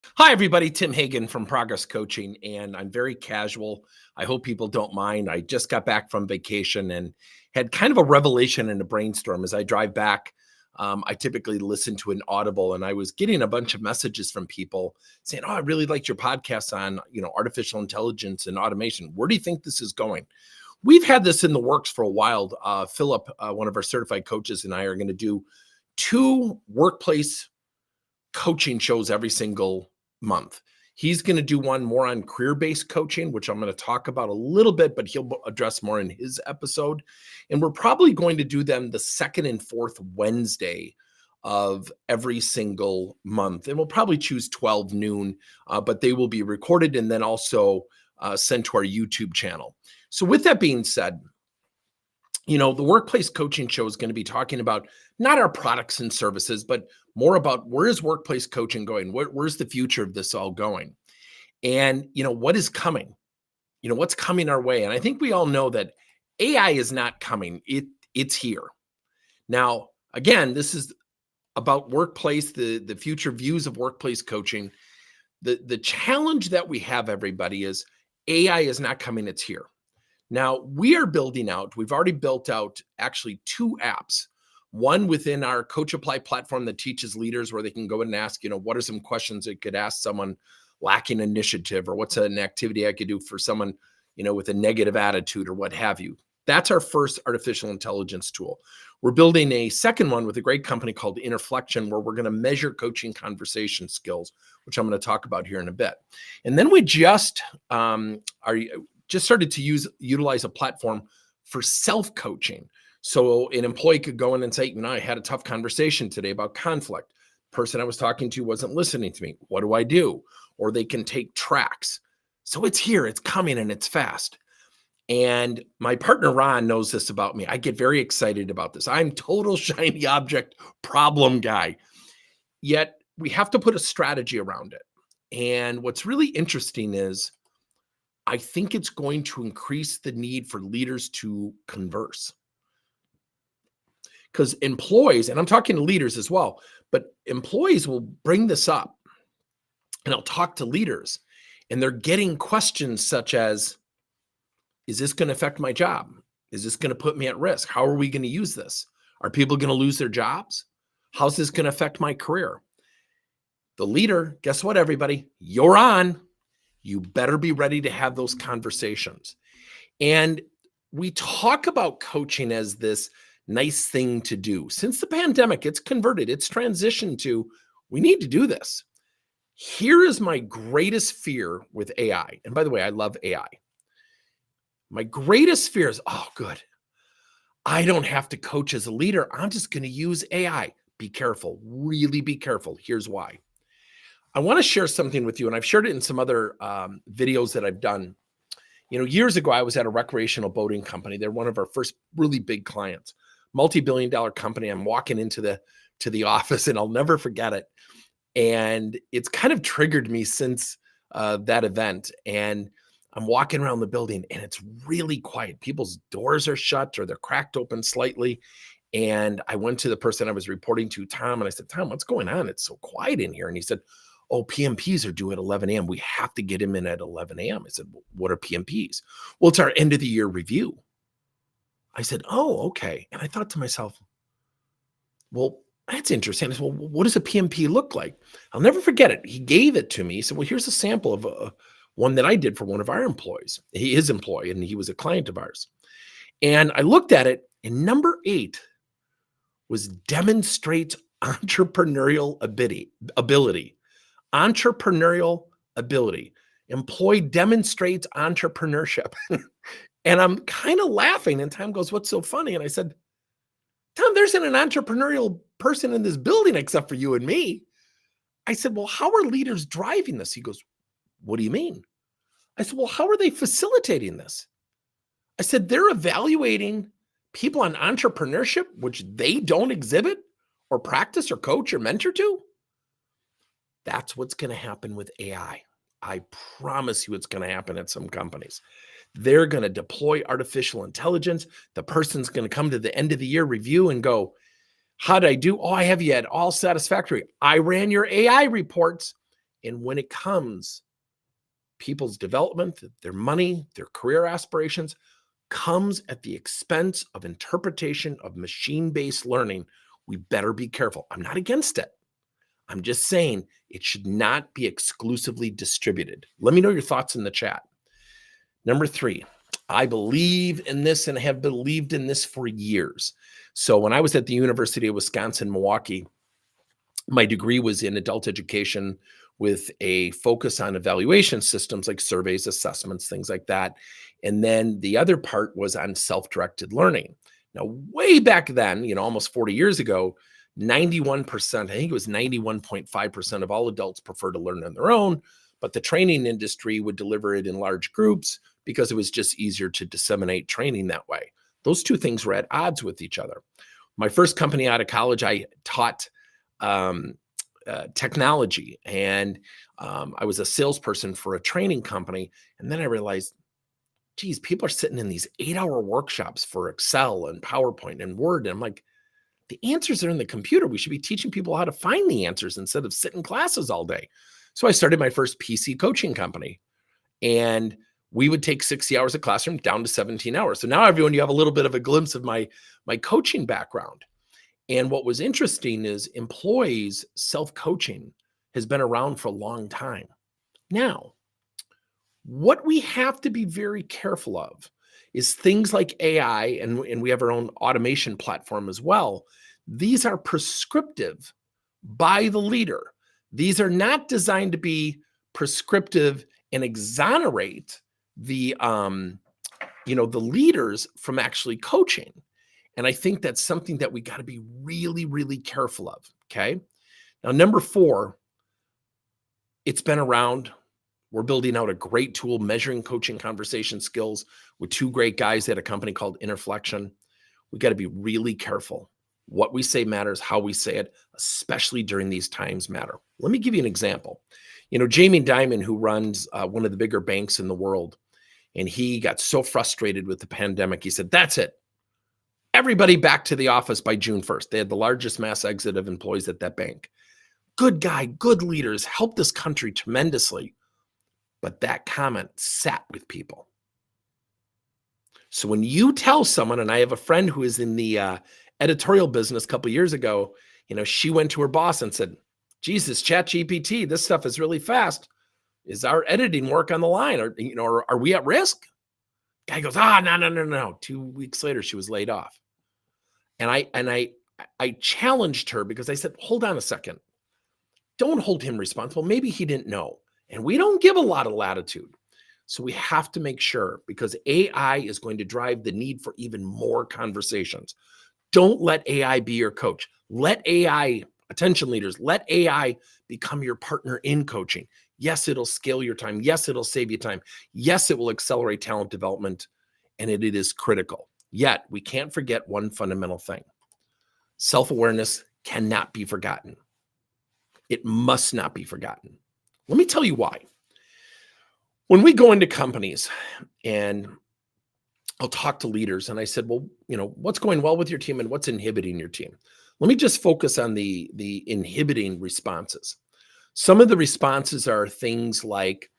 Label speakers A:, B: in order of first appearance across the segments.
A: Hi, everybody. Tim Hagen from Progress Coaching, and I'm very casual. I hope people don't mind. I just got back from vacation and had kind of a revelation and a brainstorm as I drive back. I typically listen to an Audible, and I was getting a bunch of messages from people saying, "Oh, I really liked your podcast on artificial intelligence and automation. Where do you think this is going?" We've had this in the works for a while. Philip, one of our certified coaches, and I are going to do two workplace coaching shows every single month. He's going to do one more on career-based coaching, which I'm going to talk about a little bit, but he'll address more in his episode. And we're probably going to do them the second and fourth Wednesday of every single month. And we'll probably choose 12 noon, but they will be recorded and then also sent to our YouTube channel. So with that being said, the workplace coaching show is going to be talking about not our products and services, but more about where is workplace coaching going? Where's the future of this all going? And, what is coming? What's coming our way? And I think we all know that AI is not coming. It's here. Now, again, this is about workplace, the future views of workplace coaching. The challenge that we have, everybody, is AI is not coming, it's here. Now, we've already built out actually two apps. One within our Coach Apply platform that teaches leaders where they can go and ask, what are some questions they could ask someone lacking initiative, or what's an activity I could do for someone, with a negative attitude or what have you. That's our first artificial intelligence tool. We're building a second one with a great company called Interflection, where we're going to measure coaching conversation skills, which I'm going to talk about here in a bit. And then we just started to utilize a platform for self-coaching. So an employee could go in and say, I had a tough conversation today about conflict. The person I was talking to wasn't listening to me. What do I do? Or they can take tracks. So it's here, it's coming, and it's fast. And my partner, Ron, knows this about me. I get very excited about this. I'm total shiny object problem guy. Yet we have to put a strategy around it. And what's really interesting is I think it's going to increase the need for leaders to converse. Because employees, and I'm talking to leaders as well, but employees will bring this up and I'll talk to leaders and they're getting questions such as, is this going to affect my job? Is this going to put me at risk? How are we going to use this? Are people going to lose their jobs? How's this going to affect my career? The leader, guess what, everybody? You're on. You better be ready to have those conversations. And we talk about coaching as this nice thing to do. Since the pandemic, it's converted, it's transitioned to, we need to do this. Here is my greatest fear with AI. And by the way, I love AI. My greatest fear is, oh, good. I don't have to coach as a leader. I'm just going to use AI. Be careful, really be careful. Here's why. I want to share something with you, and I've shared it in some other videos that I've done. Years ago, I was at a recreational boating company. They're one of our first really big clients, multi-billion-dollar company. I'm walking into the office, and I'll never forget it. And it's kind of triggered me since that event. And I'm walking around the building, and it's really quiet. People's doors are shut or they're cracked open slightly. And I went to the person I was reporting to, Tom, and I said, Tom, what's going on? It's so quiet in here. And he said, oh, PMPs are due at 11 a.m. We have to get him in at 11 a.m. I said, well, what are PMPs? Well, it's our end of the year review. I said, oh, okay. And I thought to myself, well, that's interesting. I said, well, what does a PMP look like? I'll never forget it. He gave it to me. He said, well, here's a sample of one that I did for one of our employees. His employee, and he was a client of ours. And I looked at it, and number 8 was demonstrates entrepreneurial ability. Entrepreneurial ability. Employee demonstrates entrepreneurship. And I'm kind of laughing. And Tom goes, what's so funny? And I said, Tom, there's an entrepreneurial person in this building except for you and me. I said, well, how are leaders driving this? He goes, what do you mean? I said, well, how are they facilitating this? I said, they're evaluating people on entrepreneurship, which they don't exhibit or practice or coach or mentor to. That's what's going to happen with AI. I promise you it's going to happen at some companies. They're going to deploy artificial intelligence. The person's going to come to the end of the year review and go, how'd I do? Oh, I have you at all satisfactory. I ran your AI reports And when it comes, people's development, their money, their career aspirations comes at the expense of interpretation of machine-based learning. We better be careful. I'm not against it. I'm just saying it should not be exclusively distributed. Let me know your thoughts in the chat. Number 3, I believe in this and have believed in this for years. So when I was at the University of Wisconsin-Milwaukee, my degree was in adult education with a focus on evaluation systems like surveys, assessments, things like that. And then the other part was on self-directed learning. Now, way back then, almost 40 years ago, 91%, I think it was 91.5% of all adults prefer to learn on their own, but the training industry would deliver it in large groups because it was just easier to disseminate training that way. Those two things were at odds with each other. My first company out of college, I taught technology, and I was a salesperson for a training company. And then I realized, geez, people are sitting in these 8-hour workshops for Excel and PowerPoint and Word. And I'm like, the answers are in the computer. We should be teaching people how to find the answers instead of sit in classes all day. So I started my first PC coaching company, and we would take 60 hours of classroom down to 17 hours. So now everyone, you have a little bit of a glimpse of my coaching background. And what was interesting is employees self-coaching has been around for a long time. Now, what we have to be very careful of is things like AI, and we have our own automation platform as well. These are prescriptive by the leader. These are not designed to be prescriptive and exonerate the leaders from actually coaching. And I think that's something that we got to be really, really careful of. Okay. Now, number 4, it's been around. We're building out a great tool, measuring coaching conversation skills with 2 great guys at a company called Interflection. We got to be really careful. What we say matters, how we say it, especially during these times matter. Let me give you an example. Jamie Dimon, who runs one of the bigger banks in the world, and he got so frustrated with the pandemic, he said, that's it. Everybody back to the office by June 1st. They had the largest mass exit of employees at that bank. Good guy, good leaders, helped this country tremendously. But that comment sat with people. So when you tell someone, and I have a friend who is in the editorial business a couple of years ago, she went to her boss and said, Jesus, ChatGPT, this stuff is really fast. Is our editing work on the line? Or, are we at risk? Guy goes, no. 2 weeks later, she was laid off. And I challenged her because I said, hold on a second. Don't hold him responsible. Maybe he didn't know. And we don't give a lot of latitude. So we have to make sure, because AI is going to drive the need for even more conversations. Don't let AI be your coach. Let AI, attention leaders, let AI become your partner in coaching. Yes, it'll scale your time. Yes, it'll save you time. Yes, it will accelerate talent development, and it is critical. Yet, we can't forget one fundamental thing. Self-awareness cannot be forgotten. It must not be forgotten. Let me tell you why. When we go into companies and I'll talk to leaders and I said, well, what's going well with your team and what's inhibiting your team? Let me just focus on the inhibiting responses. Some of the responses are things like,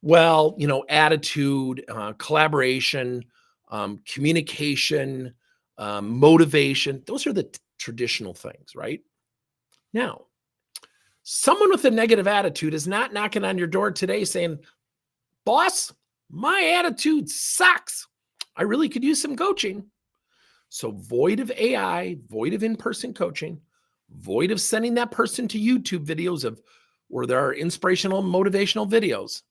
A: well, attitude, collaboration, communication, motivation. Those are the traditional things, right? Now, someone with a negative attitude is not knocking on your door today saying, boss, my attitude sucks. I really could use some coaching. So void of AI, void of in-person coaching, void of sending that person to YouTube videos where there are inspirational, motivational videos.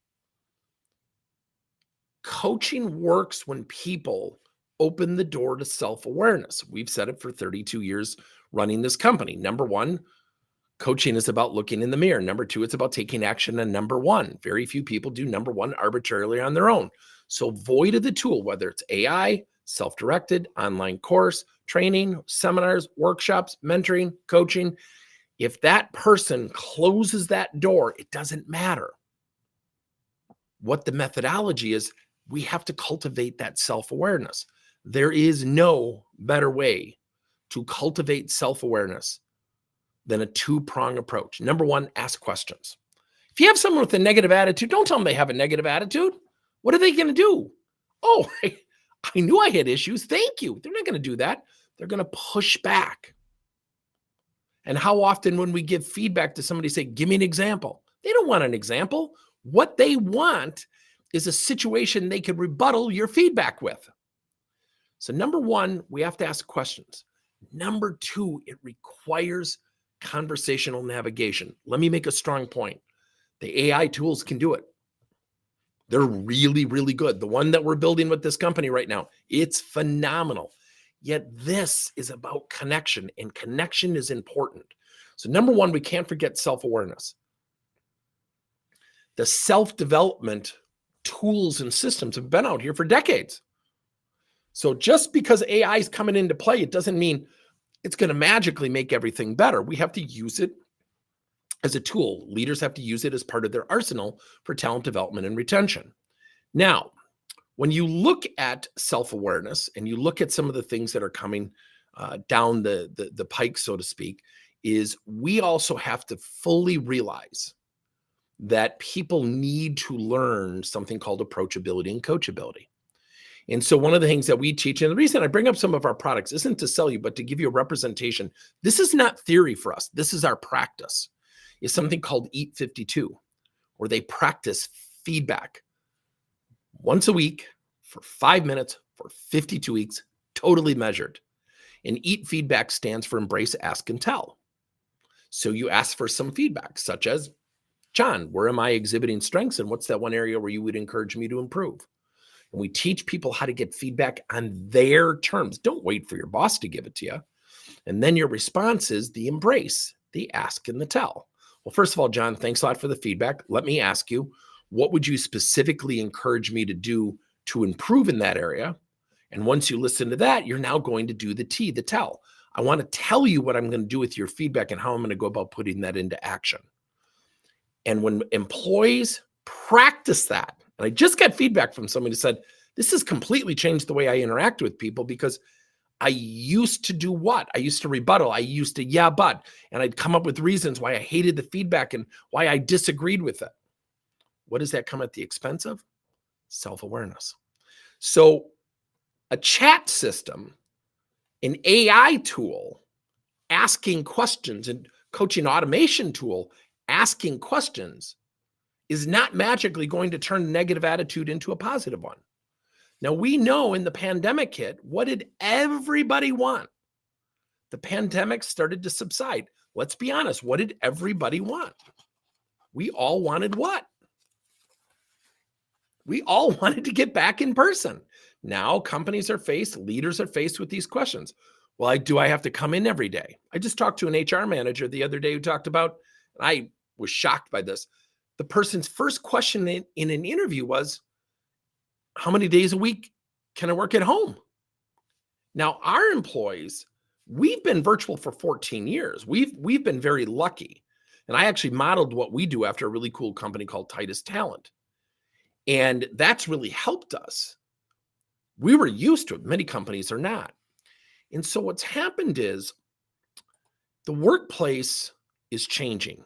A: Coaching works when people open the door to self-awareness. We've said it for 32 years running this company. Number 1, coaching is about looking in the mirror. Number 2, it's about taking action. And number 1, very few people do number 1 arbitrarily on their own. So void of the tool, whether it's AI, self-directed, online course, training, seminars, workshops, mentoring, coaching, if that person closes that door, it doesn't matter what the methodology is. We have to cultivate that self-awareness. There is no better way to cultivate self-awareness than a 2-prong approach. Number 1, ask questions. If you have someone with a negative attitude, don't tell them they have a negative attitude. What are they going to do? Oh, I knew I had issues. Thank you. They're not going to do that. They're going to push back. And how often when we give feedback to somebody, say, give me an example. They don't want an example. What they want is a situation they could rebuttal your feedback with. So number one, we have to ask questions. Number two, it requires conversational navigation. Let me make a strong point. The AI tools can do it. They're really, really good. The one that we're building with this company right now, it's phenomenal. Yet this is about connection, and connection is important. So number one, we can't forget self-awareness. The self-development tools and systems have been out here for decades. So just because AI is coming into play, it doesn't mean it's going to magically make everything better. We have to use it as a tool. Leaders have to use it as part of their arsenal for talent development and retention. Now, when you look at self-awareness and you look at some of the things that are coming down the pike, so to speak, is we also have to fully realize that people need to learn something called approachability and coachability. And so one of the things that we teach, and the reason I bring up some of our products isn't to sell you, but to give you a representation. This is not theory for us. This is our practice. Is something called Eat 52, where they practice feedback once a week for 5 minutes for 52 weeks, totally measured. And EAT feedback stands for embrace, ask, and tell. So you ask for some feedback, such as, John, where am I exhibiting strengths? And what's that one area where you would encourage me to improve? And we teach people how to get feedback on their terms. Don't wait for your boss to give it to you. And then your response is the embrace, the ask, and the tell. Well, first of all, John, thanks a lot for the feedback. Let me ask you, what would you specifically encourage me to do to improve in that area? And once you listen to that, you're now going to do the T, the tell. I want to tell you what I'm going to do with your feedback and how I'm going to go about putting that into action. And when employees practice that, and I just got feedback from somebody who said, this has completely changed the way I interact with people, because I used to do what? I used to rebuttal. I used to, yeah, but, and I'd come up with reasons why I hated the feedback and why I disagreed with it. What does that come at the expense of? Self-awareness. So a chat system, an AI tool, asking questions, and coaching automation tool, asking questions, is not magically going to turn a negative attitude into a positive one. Now, we know in the pandemic hit, what did everybody want? The pandemic started to subside. Let's be honest. What did everybody want? We all wanted what? We all wanted to get back in person. Now companies are faced, leaders are faced with these questions. Well, do I have to come in every day? I just talked to an HR manager the other day who talked about, and I was shocked by this. The person's first question in an interview was, how many days a week can I work at home? Now, our employees, we've been virtual for 14 years. We've been very lucky. And I actually modeled what we do after a really cool company called Titus Talent. And that's really helped us. We were used to it. Many companies are not. And so what's happened is the workplace is changing.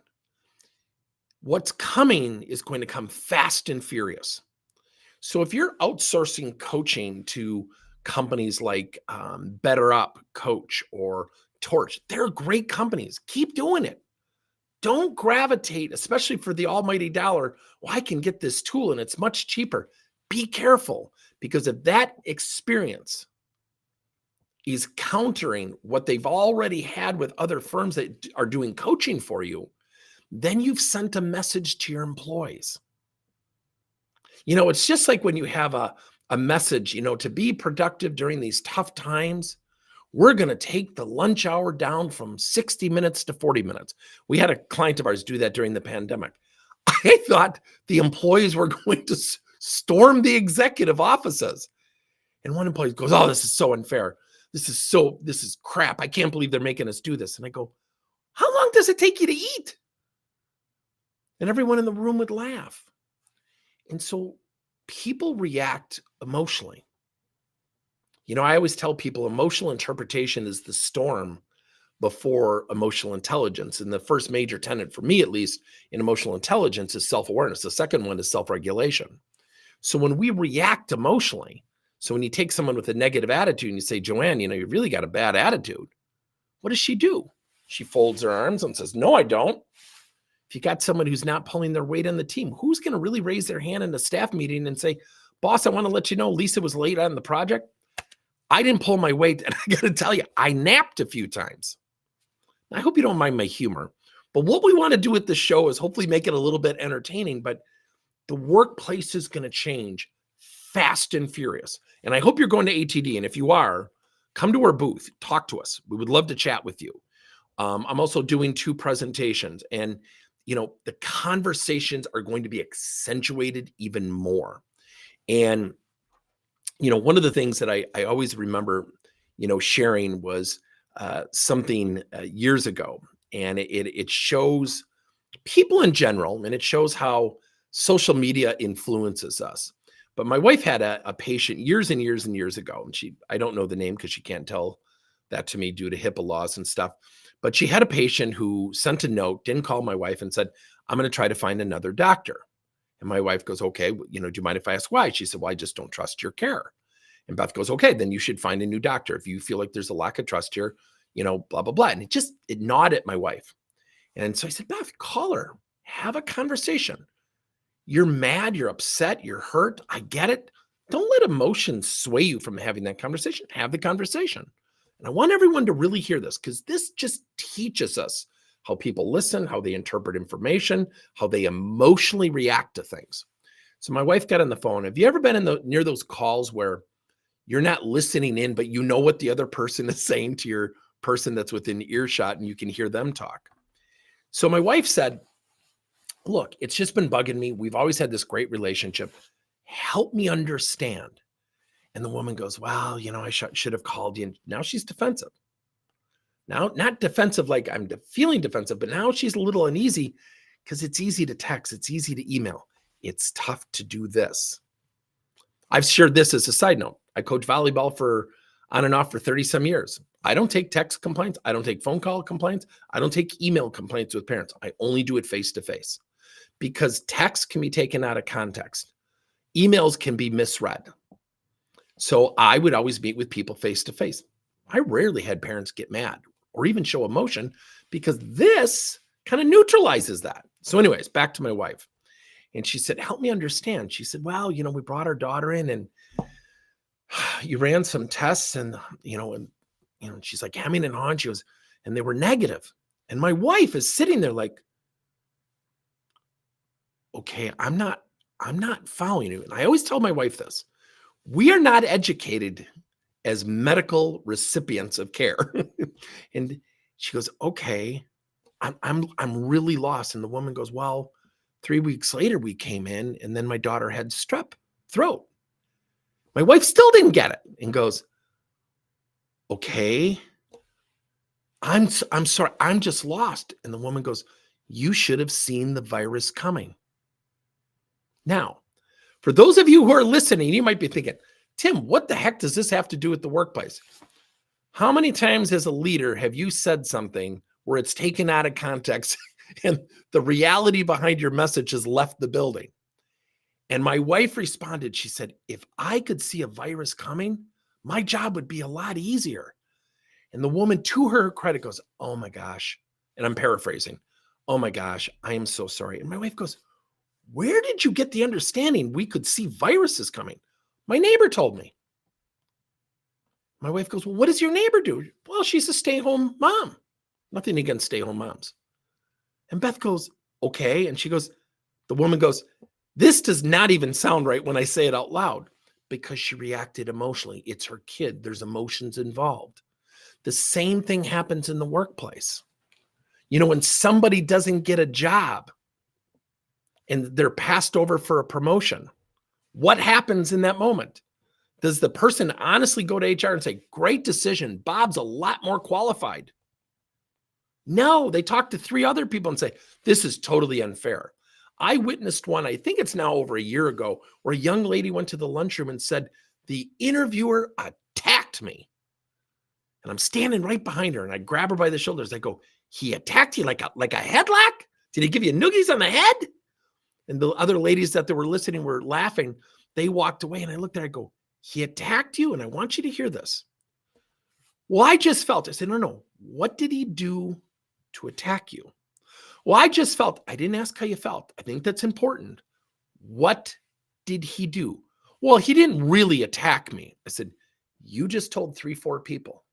A: What's coming is going to come fast and furious. So if you're outsourcing coaching to companies like BetterUp, Coach, or Torch, they're great companies. Keep doing it. Don't gravitate, especially for the almighty dollar. Well, I can get this tool and it's much cheaper. Be careful, because if that experience is countering what they've already had with other firms that are doing coaching for you, then you've sent a message to your employees. You know, it's just like when you have a message, to be productive during these tough times, we're going to take the lunch hour down from 60 minutes to 40 minutes. We had a client of ours do that during the pandemic. I thought the employees were going to storm the executive offices. And one employee goes, oh, this is so unfair. This is crap. I can't believe they're making us do this. And I go, how long does it take you to eat? And everyone in the room would laugh. And so people react emotionally. I always tell people emotional interpretation is the storm before emotional intelligence. And the first major tenet, for me at least, in emotional intelligence is self-awareness. The second one is self-regulation. So when we react emotionally, so when you take someone with a negative attitude and you say, Joanne, you really got a bad attitude, what does she do? She folds her arms and says, no, I don't. If you got someone who's not pulling their weight on the team, who's going to really raise their hand in a staff meeting and say, boss, I want to let you know Lisa was late on the project. I didn't pull my weight. And I got to tell you, I napped a few times. I hope you don't mind my humor. But what we want to do with this show is hopefully make it a little bit entertaining. But the workplace is going to change fast and furious. And I hope you're going to ATD. And if you are, come to our booth, talk to us. We would love to chat with you. I'm also doing 2 presentations, and the conversations are going to be accentuated even more. And one of the things that I always remember sharing was something years ago, and it shows people in general, and it shows how social media influences us. But my wife had a patient years and years and years ago, and I don't know the name because she can't tell that to me due to HIPAA laws and stuff. But she had a patient who sent a note, didn't call my wife, and said, I'm going to try to find another doctor. And my wife goes, okay, do you mind if I ask why? She said, well, I just don't trust your care. And Beth goes, okay, then you should find a new doctor. If you feel like there's a lack of trust here, blah, blah, blah. And it gnawed at my wife. And so I said, Beth, call her, have a conversation. You're mad, you're upset, you're hurt. I get it. Don't let emotions sway you from having that conversation. Have the conversation. And I want everyone to really hear this, because this just teaches us how people listen, how they interpret information, how they emotionally react to things. So my wife got on the phone. Have you ever been near those calls where you're not listening in, but you know what the other person is saying to your person that's within earshot and you can hear them talk? So my wife said, look, it's just been bugging me. We've always had this great relationship. Help me understand. And the woman goes, well, I should have called you. And now she's defensive. Now, not defensive like I'm feeling defensive, but now she's a little uneasy because it's easy to text. It's easy to email. It's tough to do this. I've shared this as a side note. I coach volleyball for on and off for 30 some years. I don't take text complaints. I don't take phone call complaints. I don't take email complaints with parents. I only do it face to face, because text can be taken out of context. Emails can be misread. So I would always meet with people face to face. I rarely had parents get mad or even show emotion, because this kind of neutralizes that. So anyways, back to my wife. And she said, help me understand. She said, well, we brought our daughter in and you ran some tests and she's like hemming and hawing. She goes, and they were negative. And my wife is sitting there like, okay, I'm not following you. And I always tell my wife this: we are not educated as medical recipients of care. And she goes, okay, I'm really lost. And the woman goes, well, 3 weeks later we came in and then my daughter had strep throat. My wife still didn't get it and goes, okay, I'm sorry, I'm just lost. And the woman goes, you should have seen the virus coming. Now, for those of you who are listening, you might be thinking, Tim, what the heck does this have to do with the workplace? How many times as a leader have you said something where it's taken out of context and the reality behind your message has left the building? And my wife responded, she said, if I could see a virus coming, my job would be a lot easier. And the woman, to her credit, goes, oh my gosh. And I'm paraphrasing. Oh my gosh, I am so sorry. And my wife goes, where did you get the understanding we could see viruses coming? My neighbor told me. My wife goes, well, what does your neighbor do? Well, she's a stay-home mom. Nothing against stay-home moms. And Beth goes, okay. And she goes, the woman goes, this does not even sound right when I say it out loud, because she reacted emotionally. It's her kid. There's emotions involved. The same thing happens in the workplace. When somebody doesn't get a job and they're passed over for a promotion, what happens in that moment? Does the person honestly go to HR and say, great decision, Bob's a lot more qualified? No, they talk to 3 other people and say, this is totally unfair. I witnessed one, I think it's now over a year ago, where a young lady went to the lunchroom and said, the interviewer attacked me. And I'm standing right behind her and I grab her by the shoulders. I go, he attacked you like a headlock? Did he give you noogies on the head? And the other ladies that were listening were laughing. They walked away and I looked at her, I go, he attacked you? And I want you to hear this. Well, I just felt, I said, no. What did he do to attack you? Well, I just felt, I didn't ask how you felt. I think that's important. What did he do? Well, he didn't really attack me. I said, you just told 3-4 people.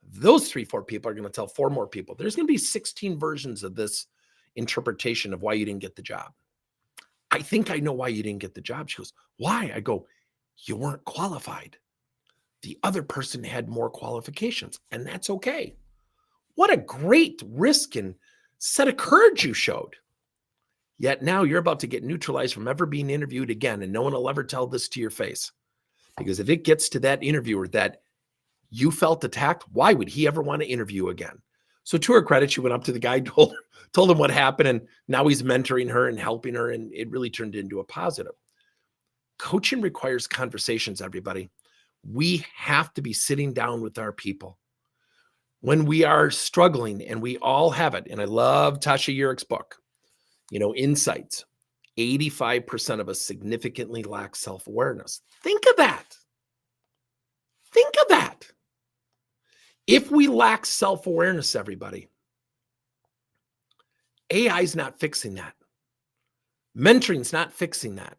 A: Those 3-4 people are going to tell 4 more people. There's going to be 16 versions of this interpretation of why you didn't get the job. I think I know why you didn't get the job. She goes, why? I go, you weren't qualified. The other person had more qualifications, and that's okay. What a great risk and set of courage you showed. Yet now you're about to get neutralized from ever being interviewed again, and no one will ever tell this to your face. Because if it gets to that interviewer that you felt attacked, why would he ever want to interview again? So to her credit, she went up to the guy, told him what happened, and now he's mentoring her and helping her, and it really turned into a positive. Coaching requires conversations, everybody. We have to be sitting down with our people. When we are struggling, and we all have it, and I love Tasha Urich's book, Insights, 85% of us significantly lack self-awareness. Think of that. Think of that. If we lack self-awareness, everybody, AI is not fixing that. Mentoring is not fixing that.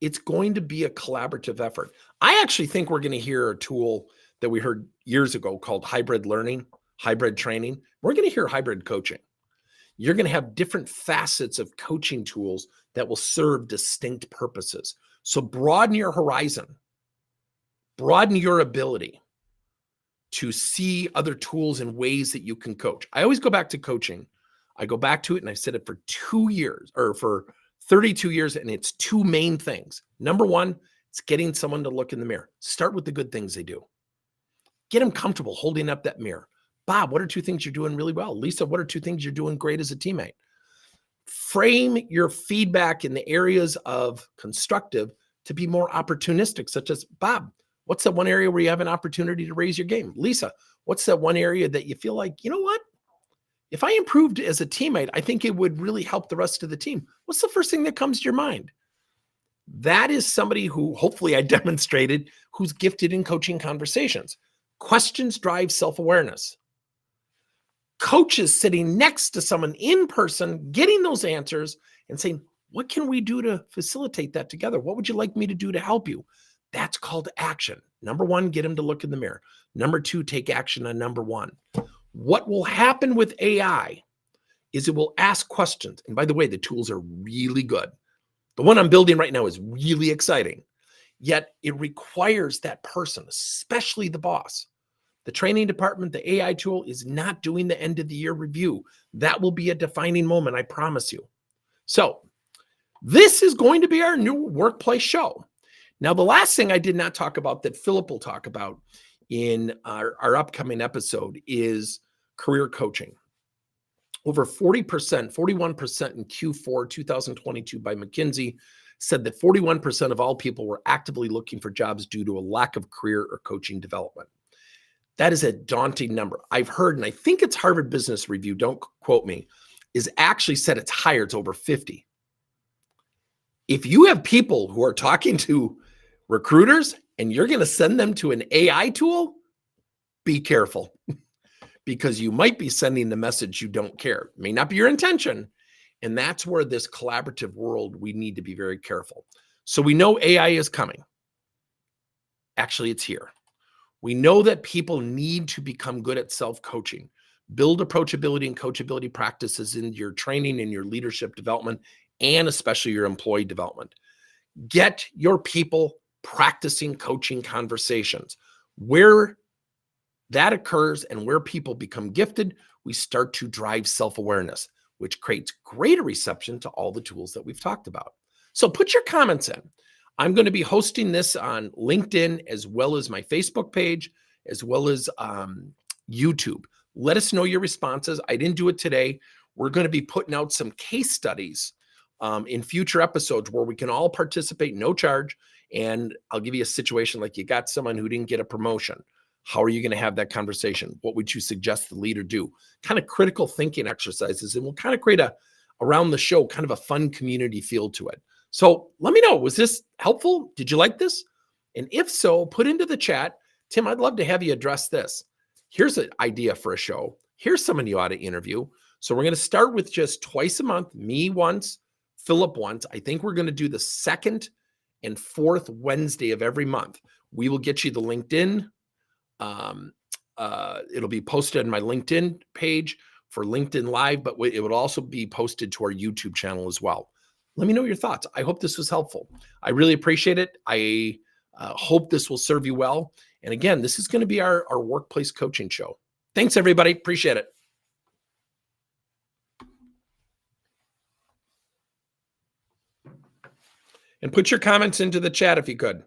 A: It's going to be a collaborative effort. I actually think we're going to hear a tool that we heard years ago called hybrid learning, hybrid training. We're going to hear hybrid coaching. You're going to have different facets of coaching tools that will serve distinct purposes. So broaden your horizon, broaden your ability to see other tools and ways that you can coach. I always go back to coaching. I go back to it and I said it for 2 years or for 32 years, and it's 2 main things. Number one, it's getting someone to look in the mirror. Start with the good things they do. Get them comfortable holding up that mirror. Bob, what are 2 things you're doing really well? Lisa, what are 2 things you're doing great as a teammate? Frame your feedback in the areas of constructive to be more opportunistic, such as, Bob, what's that one area where you have an opportunity to raise your game? Lisa, what's that one area that you feel like, you know what? If I improved as a teammate, I think it would really help the rest of the team. What's the first thing that comes to your mind? That is somebody who hopefully I demonstrated who's gifted in coaching conversations. Questions drive self-awareness. Coaches sitting next to someone in person, getting those answers and saying, what can we do to facilitate that together? What would you like me to do to help you? That's called action. Number 1, get them to look in the mirror. Number 2, take action on number 1. What will happen with AI is it will ask questions. And by the way, the tools are really good. The one I'm building right now is really exciting. Yet it requires that person, especially the boss. The training department, the AI tool is not doing the end of the year review. That will be a defining moment, I promise you. So this is going to be our new workplace show. Now, the last thing I did not talk about that Philip will talk about in our upcoming episode is career coaching. Over 40%, 41% in Q4 2022 by McKinsey said that 41% of all people were actively looking for jobs due to a lack of career or coaching development. That is a daunting number. I've heard, and I think it's Harvard Business Review, don't quote me, is actually said it's higher, it's over 50. If you have people who are talking to recruiters and you're going to send them to an AI tool, be careful because you might be sending the message you don't care. It may not be your intention. And that's where this collaborative world, we need to be very careful. So we know AI is coming. Actually, it's here. We know that people need to become good at self-coaching. Build approachability and coachability practices in your training and your leadership development, and especially your employee development. Get your people practicing coaching conversations. Where that occurs and where people become gifted, we start to drive self-awareness, which creates greater reception to all the tools that we've talked about. So put your comments in. I'm going to be hosting this on LinkedIn as well as my Facebook page, as well as YouTube. Let us know your responses. I didn't do it today. We're going to be putting out some case studies in future episodes where we can all participate, no charge. And I'll give you a situation like you got someone who didn't get a promotion. How are you going to have that conversation? What would you suggest the leader do? Kind of critical thinking exercises, and we'll kind of create around the show, kind of a fun community feel to it. So let me know, was this helpful? Did you like this? And if so, put into the chat, Tim, I'd love to have you address this. Here's an idea for a show. Here's someone you ought to interview. So we're going to start with just twice a month, me once, Philip once. I think we're going to do the second and fourth Wednesday of every month. We will get you the LinkedIn. It'll be posted on my LinkedIn page for LinkedIn Live, but it would also be posted to our YouTube channel as well. Let me know your thoughts. I hope this was helpful. I really appreciate it. I hope this will serve you well. And again, this is going to be our workplace coaching show. Thanks, everybody. Appreciate it. And put your comments into the chat if you could.